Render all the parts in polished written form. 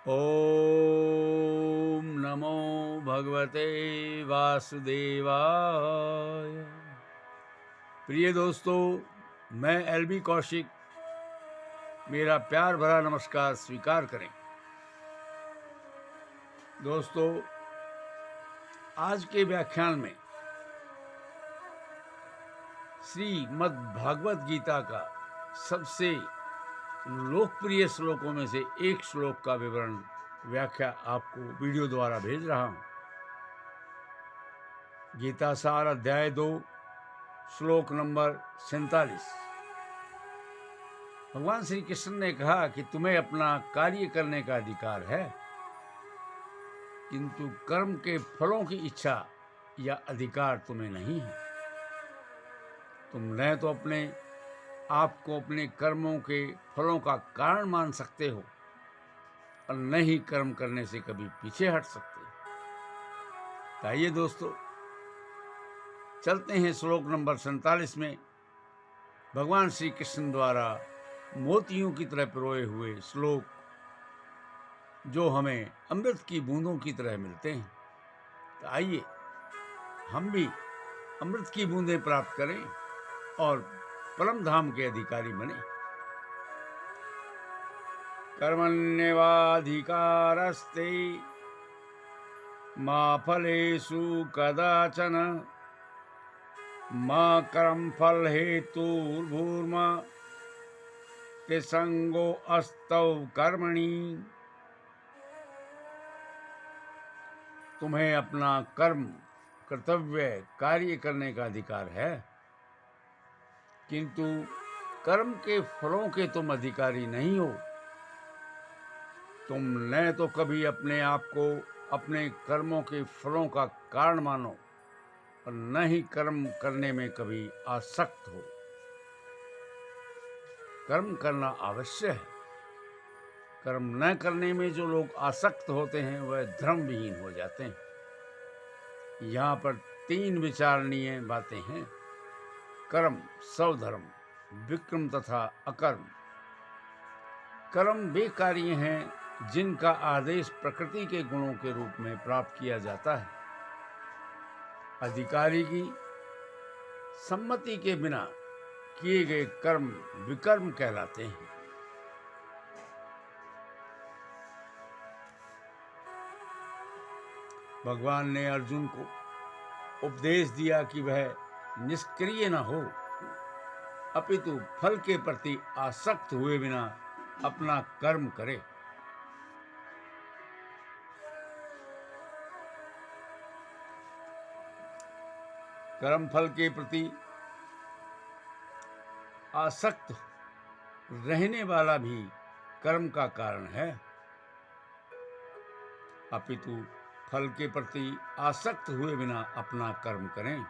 ओम नमो भगवते वासुदेवाय। प्रिय दोस्तों, मैं एलबी कौशिक, मेरा प्यार भरा नमस्कार स्वीकार करें। दोस्तों, आज के व्याख्यान में श्रीमद् भागवत गीता का सबसे लोकप्रिय श्लोकों में से एक श्लोक का विवरण व्याख्या आपको वीडियो द्वारा भेज रहा हूं। गीता सार अध्याय 2 श्लोक नंबर 47। भगवान श्री कृष्ण ने कहा कि तुम्हें अपना कार्य करने का अधिकार है, किंतु कर्म के फलों की इच्छा या अधिकार तुम्हें नहीं है। तुम न तो अपने आप को अपने कर्मों के फलों का कारण मान सकते हो और न ही कर्म करने से कभी पीछे हट सकते हो। तो आइए दोस्तों, चलते हैं श्लोक नंबर 47 में भगवान श्री कृष्ण द्वारा मोतियों की तरह पिरोए हुए श्लोक, जो हमें अमृत की बूंदों की तरह मिलते हैं। तो आइए हम भी अमृत की बूंदें प्राप्त करें और परम धाम के अधिकारी बने। कर्मण्येवाधिकारस्ते मा फलेषु कदाचन मा कर्मफल हेतुर्भूर्मा ते संगो अस्तौ कर्मणि। तुम्हें अपना कर्म कर्तव्य कार्य करने का अधिकार है, किंतु कर्म के फलों के तुम अधिकारी नहीं हो। तुम न तो कभी अपने आप को अपने कर्मों के फलों का कारण मानो और न ही कर्म करने में कभी आसक्त हो। कर्म करना आवश्यक है। कर्म न करने में जो लोग आसक्त होते हैं वह धर्म विहीन हो जाते हैं। यहाँ पर 3 विचारणीय बातें हैं: कर्म, स्वधर्म, विक्रम तथा अकर्म। कर्म वे कार्य हैं जिनका आदेश प्रकृति के गुणों के रूप में प्राप्त किया जाता है। अधिकारी की सम्मति के बिना किए गए कर्म विकर्म कहलाते हैं। भगवान ने अर्जुन को उपदेश दिया कि वह निष्क्रिय न हो, अपितु फल के प्रति आसक्त हुए बिना अपना कर्म करे। कर्म फल के प्रति आसक्त रहने वाला भी कर्म का कारण है, अपितु फल के प्रति आसक्त हुए बिना अपना कर्म करें।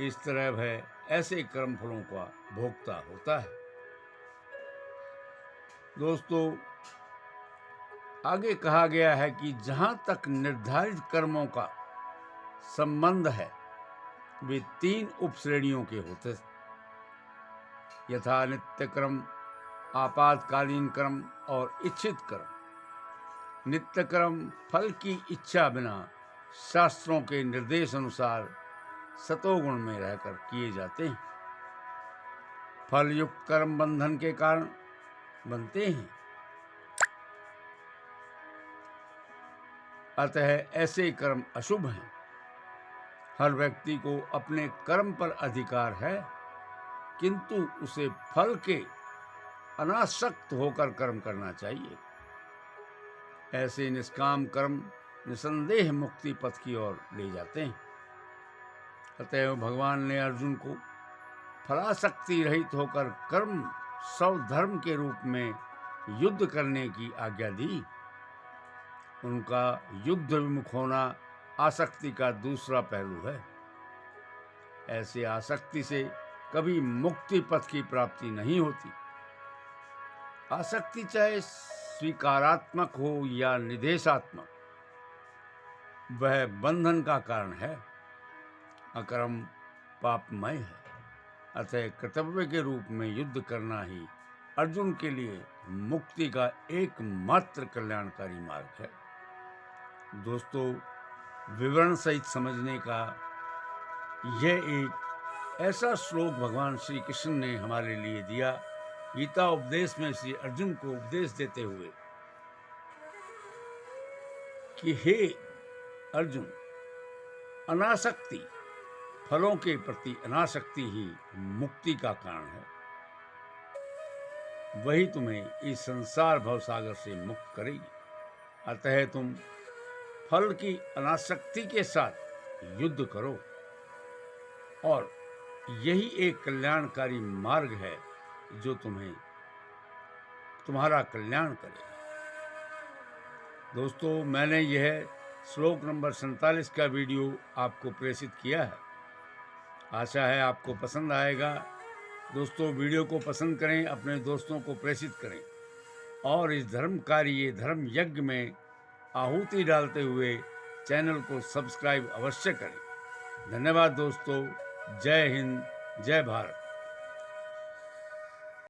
इस तरह वह ऐसे कर्म फलों का भोक्ता होता है। दोस्तों, आगे कहा गया है कि जहां तक निर्धारित कर्मों का संबंध है, वे 3 उपश्रेणियों के होते हैं: यथा नित्य कर्म, आपातकालीन कर्म और इच्छित कर्म। नित्य कर्म फल की इच्छा बिना शास्त्रों के निर्देश अनुसार सतोगुण में रहकर किए जाते हैं। फल युक्त कर्म बंधन के कारण बनते हैं, अतः ऐसे कर्म अशुभ हैं। हर व्यक्ति को अपने कर्म पर अधिकार है, किंतु उसे फल के अनासक्त होकर कर्म करना चाहिए। ऐसे निष्काम कर्म निसंदेह मुक्ति पथ की ओर ले जाते हैं। अतएव भगवान ने अर्जुन को फलासक्ति रहित होकर कर्म स्वधर्म के रूप में युद्ध करने की आज्ञा दी। उनका युद्ध विमुख होना आसक्ति का दूसरा पहलू है। ऐसे आसक्ति से कभी मुक्ति पथ की प्राप्ति नहीं होती। आसक्ति चाहे स्वीकारात्मक हो या निदेशात्मक, वह बंधन का कारण है। अकर्म पापमय है, अतः कर्तव्य के रूप में युद्ध करना ही अर्जुन के लिए मुक्ति का एकमात्र कल्याणकारी मार्ग है। दोस्तों, विवरण सहित समझने का यह एक ऐसा श्लोक भगवान श्री कृष्ण ने हमारे लिए दिया, गीता उपदेश में श्री अर्जुन को उपदेश देते हुए कि हे अर्जुन, अनासक्ति, फलों के प्रति अनासक्ति ही मुक्ति का कारण है। वही तुम्हें इस संसार भवसागर से मुक्त करेगी। अतः तुम फल की अनासक्ति के साथ युद्ध करो और यही एक कल्याणकारी मार्ग है जो तुम्हारा कल्याण करेगा। दोस्तों, मैंने यह श्लोक नंबर 47 का वीडियो आपको प्रेषित किया है। आशा है आपको पसंद आएगा। दोस्तों, वीडियो को पसंद करें, अपने दोस्तों को प्रेषित करें और इस धर्मकारी धर्म यज्ञ में आहुति डालते हुए चैनल को सब्सक्राइब अवश्य करें। धन्यवाद दोस्तों। जय हिंद, जय भारत।